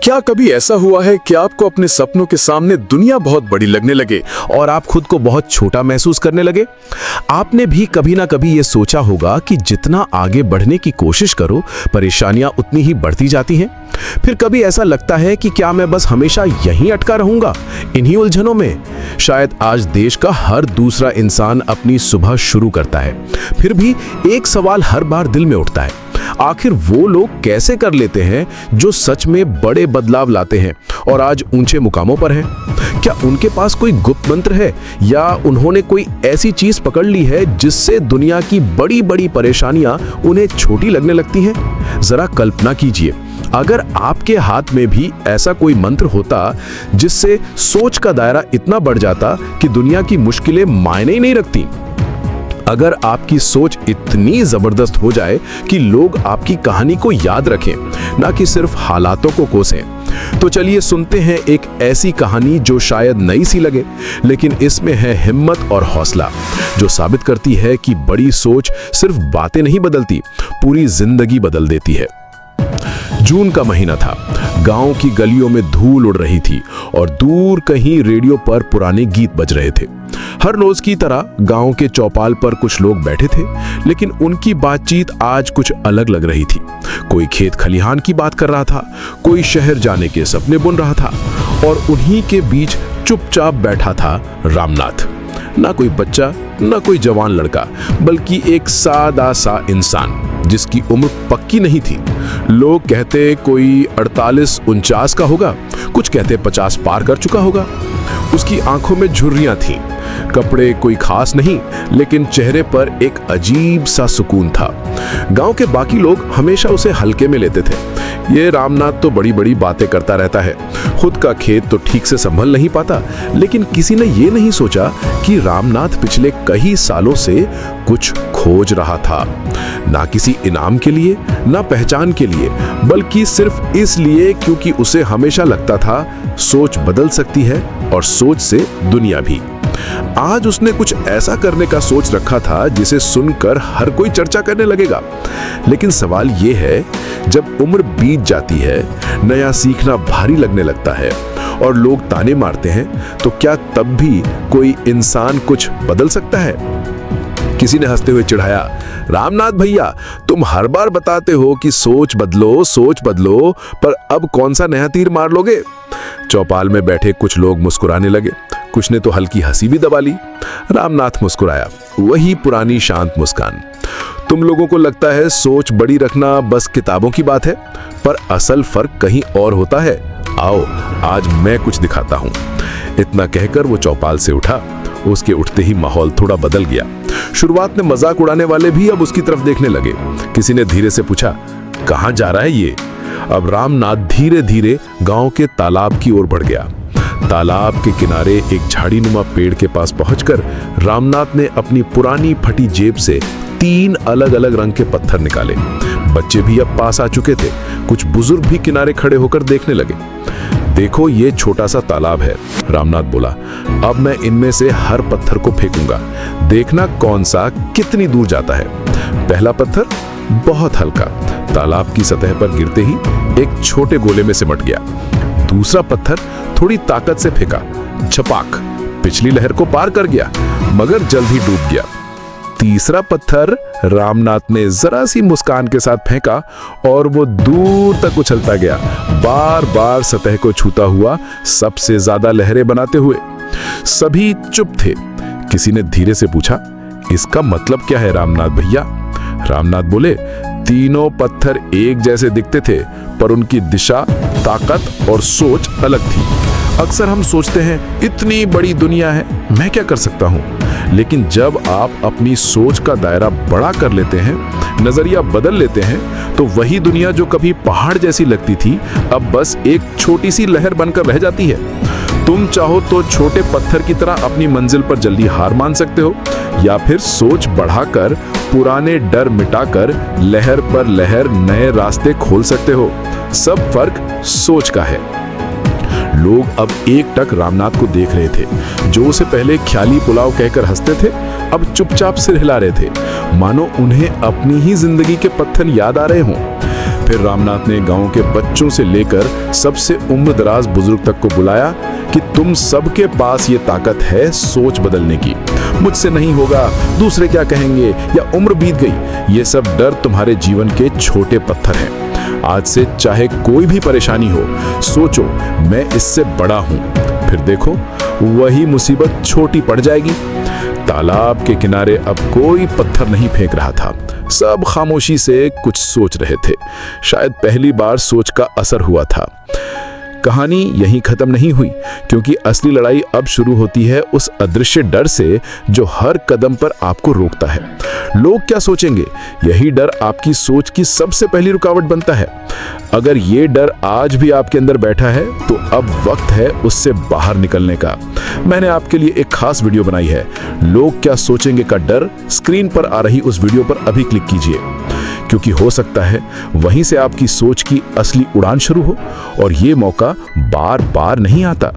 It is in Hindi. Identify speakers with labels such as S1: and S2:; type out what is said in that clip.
S1: क्या कभी ऐसा हुआ है कि आपको अपने सपनों के सामने दुनिया बहुत बड़ी लगने लगे
S2: और आप खुद को बहुत छोटा महसूस करने लगे? आपने भी कभी ना कभी ये सोचा होगा कि जितना आगे बढ़ने की कोशिश करो, परेशानियां उतनी ही बढ़ती जाती हैं। फिर कभी ऐसा लगता है कि क्या मैं बस हमेशा यहीं अटका रहूंगा, इन्हीं उलझनों में? शायद आज देश का हर दूसरा इंसान अपनी सुबह शुरू करता है, फिर भी एक सवाल हर बार दिल में उठता है, आखिर वो लोग कैसे कर लेते हैं जो सच में बड़े बदलाव लाते हैं और आज ऊंचे मुकामों पर हैं? क्या उनके पास कोई गुप्त मंत्र है, या उन्होंने कोई ऐसी चीज पकड़ ली है जिससे दुनिया की बड़ी बड़ी परेशानियां उन्हें छोटी लगने लगती हैं? जरा कल्पना कीजिए, अगर आपके हाथ में भी ऐसा कोई मंत्र होता जिससे सोच का दायरा इतना बढ़ जाता कि दुनिया की मुश्किलें मायने ही नहीं रखती। अगर आपकी सोच इतनी जबरदस्त हो जाए कि लोग आपकी कहानी को याद रखें, ना कि सिर्फ हालातों को कोसें। तो चलिए सुनते हैं एक ऐसी कहानी जो शायद नई सी लगे, लेकिन इसमें है हिम्मत और हौसला, जो साबित करती है कि बड़ी सोच सिर्फ बातें नहीं बदलती, पूरी जिंदगी बदल देती है। जून का महीना था। गांव की गलियों में धूल उड़ रही थी और दूर कहीं रेडियो पर पुराने गीत बज रहे थे। हर रोज की तरह गांव के चौपाल पर कुछ लोग बैठे थे, लेकिन उनकी बातचीत आज कुछ अलग लग रही थी। कोई खेत खलिहान की बात कर रहा था, कोई शहर जाने के सपने बुन रहा था, और उन्हीं के बीच चुपचाप बैठा था रामनाथ। ना कोई बच्चा, ना कोई जवान लड़का, बल्कि एक सादा सा इंसान जिसकी उम्र पक्की नहीं थी। लोग कहते कोई 48-49 का होगा, कुछ कहते 50 पार कर चुका होगा। उसकी आंखों में झुर्रियां थीं, कपड़े कोई खास नहीं, लेकिन चेहरे पर एक अजीब सा सुकून था। गांव के बाकी लोग हमेशा उसे हल्के में लेते थे। ये रामनाथ तो बड़ी बड़ी बातें करता रहता है, खुद का खेत तो ठीक से संभल नहीं पाता। लेकिन किसी ने ये नहीं सोचा कि रामनाथ पिछले कई सालों से कुछ खोज रहा था, ना किसी इनाम के लिए, ना पहचान के लिए, बल्कि सिर्फ इसलिए क्योंकि उसे हमेशा लगता था सोच बदल सकती है और सोच से दुनिया भी। आज उसने कुछ ऐसा करने का सोच रखा था जिसे सुनकर हर कोई चर्चा करने लगेगा। लेकिन सवाल यह है, जब उम्र बीत जाती है, नया सीखना भारी लगने लगता है और लोग ताने मारते हैं, तो क्या तब भी कोई इंसान कुछ बदल सकता है? किसी ने हंसते हुए चिढ़ाया, रामनाथ भैया, तुम हर बार बताते हो कि सोच बदलो, पर अब कौन सा नया तीर मार लोगे? चौपाल में बैठे कुछ लोग मुस्कुराने लगे, कुछ ने तो हल्की हंसी भी दबा ली। रामनाथ मुस्कुराया, वही पुरानी शांत मुस्कान। तुम लोगों को लगता है सोच बड़ी रखना बस किताबों की बात है, पर असल फर्क कहीं और होता है। आओ आज मैं कुछ दिखाता हूं। इतना कहकर वो चौपाल से उठा। उसके उठते ही माहौल थोड़ा बदल गया। शुरुआत में मजाक उड़ाने वाले भी अब उसकी तरफ देखने लगे। किसी ने धीरे से पूछा, कहां जा रहा है ये? अब रामनाथ धीरे धीरे गांव के तालाब की ओर बढ़ गया। तालाब के किनारे एक झाड़ीनुमा पेड़ के पास पहुंचकर रामनाथ ने अपनी पुरानी फटी जेब से 3 अलग अलग रंग के पत्थर निकाले। बच्चे भी अब पास आ चुके थे, कुछ बुजुर्ग भी किनारे खड़े होकर देखने लगे। देखो ये छोटा सा तालाब है, रामनाथ बोला। अब मैं इनमें से हर पत्थर को फेंकूंगा, देखना कौन सा कितनी दूर जाता है। पहला पत्थर बहुत हल्का, तालाब की सतह पर गिरते ही एक छोटे गोले में सिमट गया। दूसरा पत्थर थोड़ी ताकत से फेंका, छपाक, पिछली लहर को पार कर गया, मगर जल्द ही डूब गया। तीसरा पत्थर रामनाथ ने जरा सी मुस्कान के साथ फेंका और वो दूर तक उछलता गया, बार बार सतह को छूता हुआ, सबसे ज्यादा लहरें बनाते हुए। सभी चुप थे। किसी ने धीरे से पूछा, इसका मतलब क्या है रामनाथ भैया? रामनाथ बोले, तीनों पत्थर एक जैसे दिखते थे, पर उनकी दिशा, ताकत और सोच अलग थी। अक्सर हम सोचते हैं इतनी बड़ी दुनिया है, मैं क्या कर सकता हूं? लेकिन जब आप अपनी सोच का दायरा बड़ा कर लेते हैं, नजरिया बदल लेते हैं, तो वही दुनिया जो कभी पहाड़ जैसी लगती थी, अब बस एक छोटी सी लहर बनकर रह जाती है। तुम चाहो तो छोटे पत्थर की तरह अपनी मंजिल पर जल्दी हार मान सकते हो, या फिर सोच बढ़ाकर, पुराने डर मिटाकर लहर पर लहर नए रास्ते खोल सकते हो। सब फर्क सोच का है। लोग अब एकटक रामनाथ को देख रहे थे, जो उसे पहले ख्याली पुलाव कहकर हंसते थे, अब चुपचाप सिर हिला रहे थे, मानो उन्हें अपनी ही जिंदगी के पत्थर याद आ रहे हों।
S1: फिर रामनाथ ने गांव के बच्चों से लेकर सबसे उम्रदराज बुजुर्ग तक को बुलाया कि तुम सबके पास ये ताकत है सोच बदलने की। मुझसे नहीं होगा, दूसरे क्या कहेंगे, या उम्र बीत गई, ये सब डर तुम्हारे जीवन के छोटे पत्थर हैं। आज से चाहे कोई भी परेशानी हो, सोचो मैं इससे बड़ा हूं, फिर देखो वही मुसीबत छोटी पड़ जाएगी। तालाब के किनारे अब कोई पत्थर नहीं फेंक रहा था, सब खामोशी से कुछ सोच रहे थे। शायद पहली बार सोच का असर हुआ था। कहानी यहीं खत्म नहीं हुई, क्योंकि असली लड़ाई अब शुरू होती है उस अदृश्य डर से जो हर कदम पर आपको रोकता है। लोग क्या सोचेंगे, यही डर आपकी सोच की सबसे पहली रुकावट बनता है। अगर ये डर आज भी आपके अंदर बैठा है तो अब वक्त है उससे बाहर निकलने का। मैंने आपके लिए एक खास वीडियो बनाई है, लोग क्या सोचेंगे का डर। स्क्रीन पर आ रही उस वीडियो पर अभी क्लिक कीजिए, क्योंकि हो सकता है वहीं से आपकी सोच की असली उड़ान शुरू हो, और ये मौका बार बार नहीं आता।